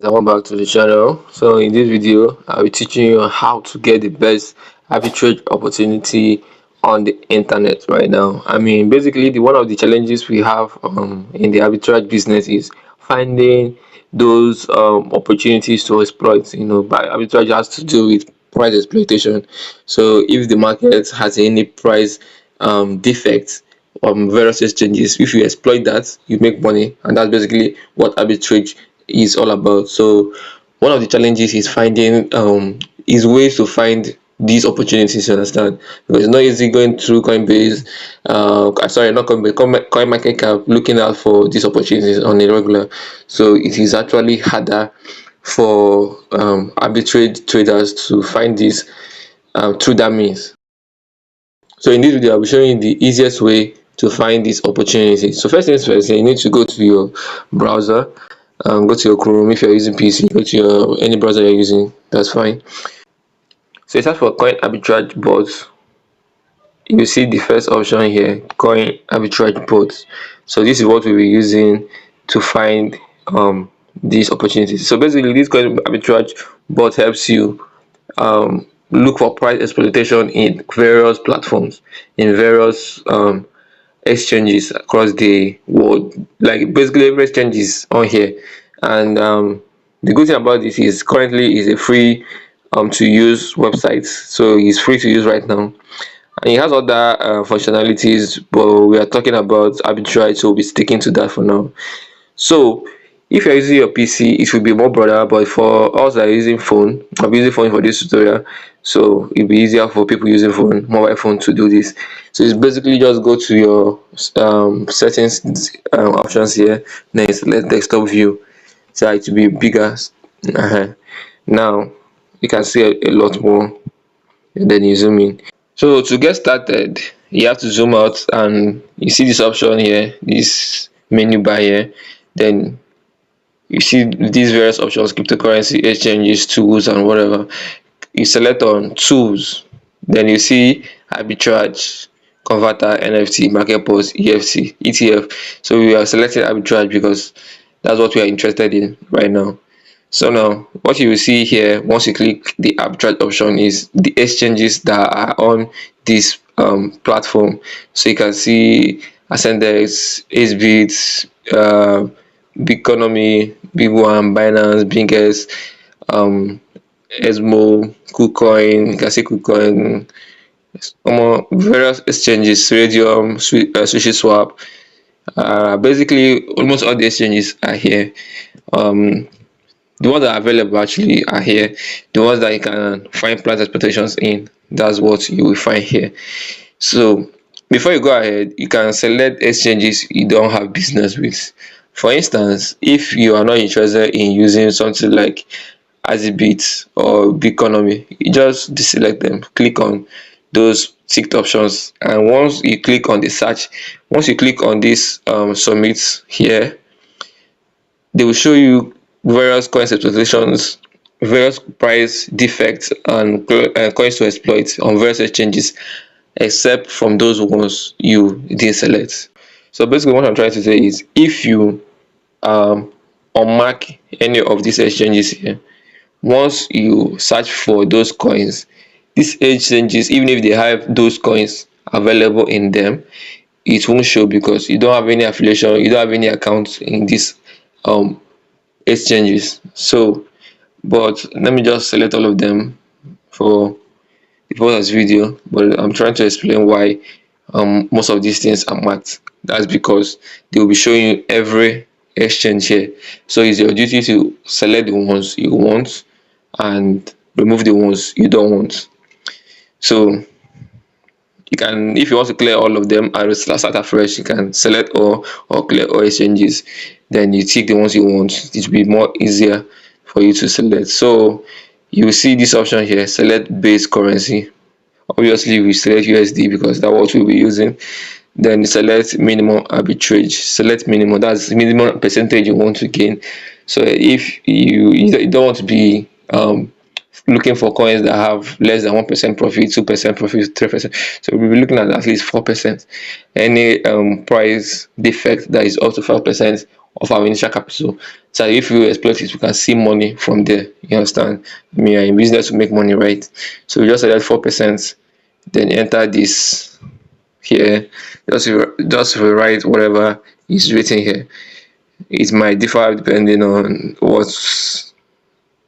Welcome back to the channel. So in this video I'll be teaching you how to get the best arbitrage opportunity on the internet right now. Basically the one of the challenges we have in the arbitrage business is finding those opportunities to exploit. By arbitrage has to do with price exploitation. So if the market has any price defects various exchanges, if you exploit that, you make money, and that's basically what arbitrage is all about. So one of the challenges is finding is ways to find these opportunities, you understand, because it's not easy going through Coinbase, sorry, not Coinbase, coin market cap, looking out for these opportunities on a regular. So it is actually harder for arbitrage traders to find this through that means. So in this video I'll be showing you the easiest way to find these opportunities. So first things first, you need to go to your browser, go to your Chrome. If you're using PC, go to your any browser you're using, that's fine. So you search for coin arbitrage bots. You see the first option here, coin arbitrage bots. So this is what we'll be using to find these opportunities. So basically this coin arbitrage bot helps you look for price exploitation in various platforms, in various exchanges across the world. Like basically every exchange is on here, and the good thing about this is currently is a free to use website, so it's free to use right now, and it has other functionalities, but we are talking about arbitrage, so we'll be sticking to that for now. So if you're using your PC, it will be more broader, but for us that are using phone, I'll be using phone for this tutorial, so it'll be easier for people using phone, mobile phone, to do this. So it's basically just go to your settings options here, then select desktop view, so it will be bigger. Now you can see a lot more, and then you zoom in. So to get started, you have to zoom out, and you see this option here, this menu bar here. Then you see these various options: cryptocurrency, exchanges, tools, and whatever. You select on tools, then you see arbitrage, converter, NFT, market pulse, EFC, ETF. So we are selecting arbitrage because that's what we are interested in right now. So now what you will see here once you click the arbitrage option is the exchanges that are on this platform. So you can see Ascendex, Acebit, Biconomy, Big One, Binance, Binkers, um Esmo, KuCoin, you can see KuCoin, various exchanges, Radium, SushiSwap. Basically almost all the exchanges are here. The ones that are available actually are here. The ones that you can find price expectations in, that's what you will find here. So before you go ahead, you can select exchanges you don't have business with. For instance, if you are not interested in using something like Azibit or Biconomy, you just deselect them, click on those ticked options, and once you click on the search, once you click on this submit here, they will show you various coin exploitations, various price defects, and coins to exploit on various exchanges, except from those ones you didn't select. So basically what I'm trying to say is, if you unmark any of these exchanges here, once you search for those coins, these exchanges, even if they have those coins available in them, it won't show because you don't have any affiliation, you don't have any account in these um exchanges. So but let me just select all of them for the purpose of video, but I'm trying to explain why most of these things are marked. That's because they will be showing you every exchange here, so it's your duty to select the ones you want and remove the ones you don't want. So you can, if you want to clear all of them and start afresh, you can select all or clear all exchanges, then you tick the ones you want. It will be more easier for you to select. So you will see this option here, select base currency. Obviously we select USD because that's what we'll be using. Then select minimum arbitrage, select minimum, that's the minimum percentage you want to gain. So if you don't want to be looking for coins that have less than 1% profit, 2% profit, 3%. So we'll be looking at least 4%. Any price defect that is up to 5% of our initial capital. So if we exploit it, we can see money from there. You understand? I mean, you're in business to make money, right? So we just select 4%, then enter this here. Just rewrite whatever is written here. It might differ depending on what's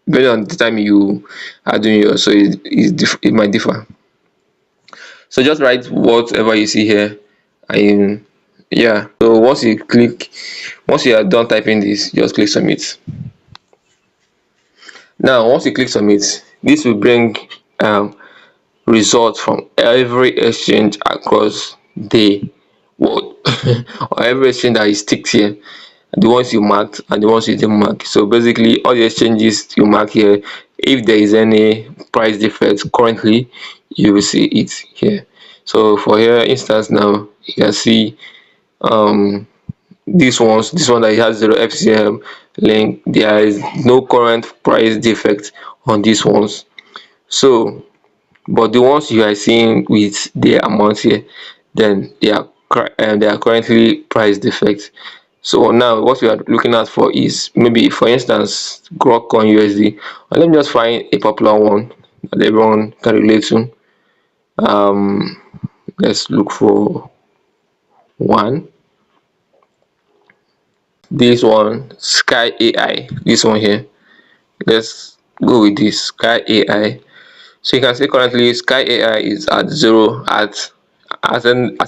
depending on the time you are doing yours, so it might differ. So just write whatever you see here, and yeah. So once you are done typing this, just click submit. Now once you click submit, this will bring um results from every exchange across the world or every exchange that is ticked here, the ones you marked and the ones you didn't mark. So basically all the exchanges you mark here, if there is any price defect currently, you will see it here. So for here instance, now you can see this one that has 0 FCM link, there is no current price defect on these ones. So but the ones you are seeing with the amount here, then they are currently price defect. So now what we are looking at for is, maybe for instance, Grok Coin USD. Let me just find a popular one that everyone can relate to. Let's look for one. This one, Sky AI. This one here. Let's go with this Sky AI. So you can see currently Sky AI is at zero at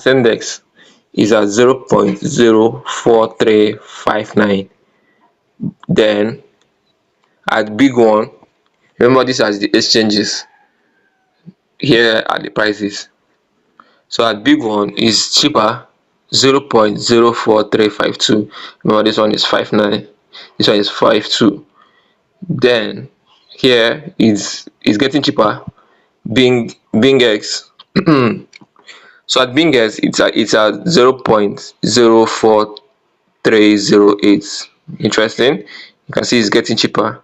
index is at 0.04359. Then at big one, remember this as the exchanges, here are the prices. So at big one is cheaper, 0.04352. Remember this one is 59, this one is 52. Then here is getting cheaper, Bing X. So at Bing X it's at 0.04308. Interesting. You can see it's getting cheaper.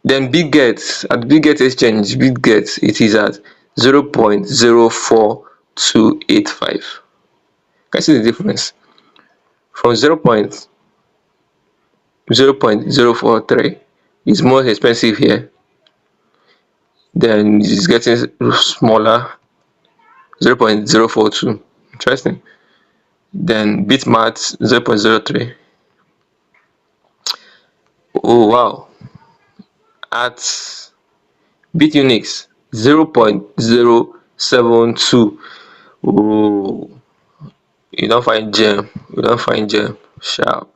Then at Big Exchange, it is at 0.04285. Can you see the difference? From 0.043 is more expensive here. Then it's getting smaller, 0.042. Interesting. Then Bitmart 0.03. Oh wow. At BitUnix 0.072. Oh, you don't find gem. Sharp.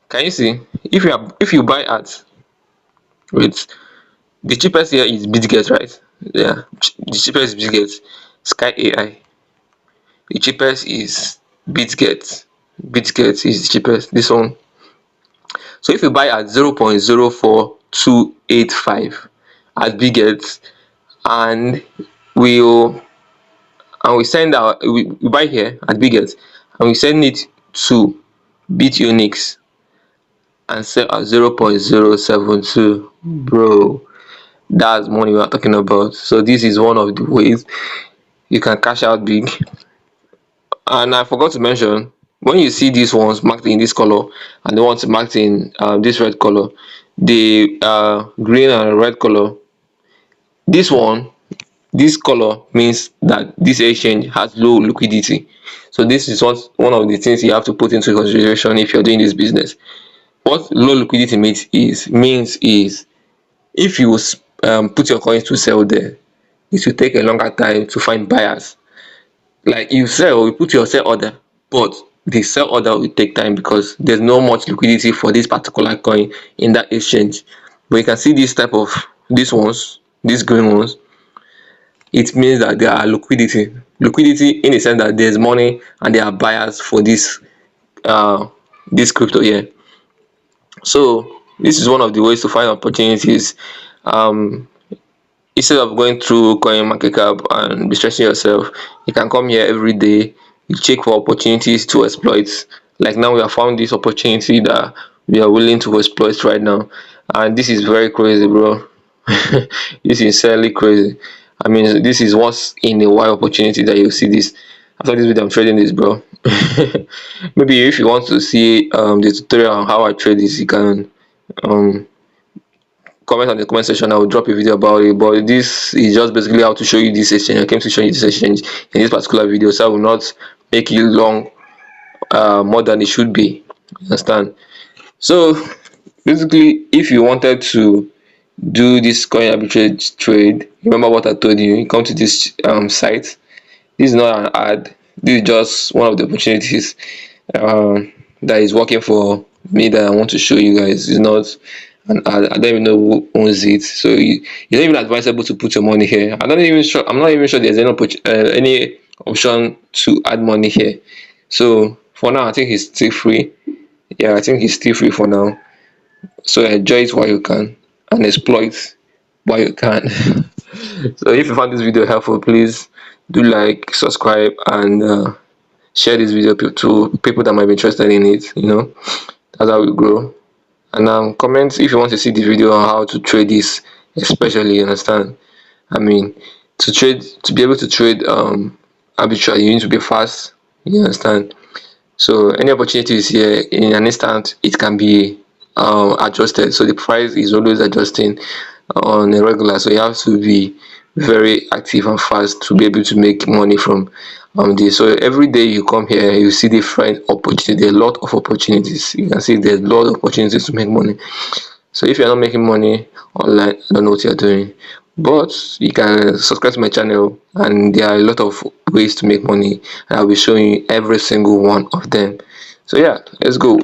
Can you see? If you buy at, with the cheapest here is BitGet, right? Yeah, the cheapest is BitGet. Sky AI. The cheapest is BitGet. BitGet is the cheapest. This one. So if you buy at 0.04285 at BitGet, and we'll we send we buy here at BitGet, and we send it to BitUnix and sell at 0.072, bro, that's money we are talking about. So this is one of the ways you can cash out big. And I forgot to mention, when you see these ones marked in this color and the ones marked in this red color, the green and red color, this color means that this exchange has low liquidity. So this is one of the things you have to put into consideration if you're doing this business. What low liquidity means is if you put your coins to sell there, it will take a longer time to find buyers. Like you put your sell order, but the sell order will take time because there's no much liquidity for this particular coin in that exchange. But you can see this type of these green ones, it means that there are liquidity in the sense that there's money and there are buyers for this crypto here. So this is one of the ways to find opportunities. Instead of going through coin market cap and be stressing yourself, you can come here every day, you check for opportunities to exploit. Like now we have found this opportunity that we are willing to exploit right now. and this is very crazy, bro. This is insanely crazy. I mean, this is once in a while opportunity that you see this. After this video, I'm trading this, bro. Maybe if you want to see the tutorial on how I trade this, you can um comment on the comment section. I will drop a video about it, but this is just basically how to show you this exchange. I came to show you this exchange in this particular video, so I will not make it long more than it should be. Understand? So basically, if you wanted to do this coin arbitrage trade, remember what I told you. You come to this site. This is not an ad. This is just one of the opportunities that is working for me that I want to show you guys. It's not an ad. I don't even know who owns it, so you're not even advisable to put your money here. I'm not even sure there's any option to add money here. So for now, I think it's still free. Yeah, I think it's still free for now. So enjoy it while you can and exploit while you can. So if you found this video helpful, please do like, subscribe, and share this video to people that might be interested in it. That's how we grow. And comment if you want to see the video on how to trade this, especially. You understand? I mean, to be able to trade arbitrage, you need to be fast. You understand? So any opportunities here, in an instant it can be adjusted. So the price is always adjusting on a regular, so you have to be very active and fast to be able to make money from this. So every day you come here, you see different opportunities. A lot of opportunities. You can see there's a lot of opportunities to make money. So if you're not making money online, I don't know what you're doing, but you can subscribe to my channel, and there are a lot of ways to make money, and I'll be showing you every single one of them. So yeah, let's go.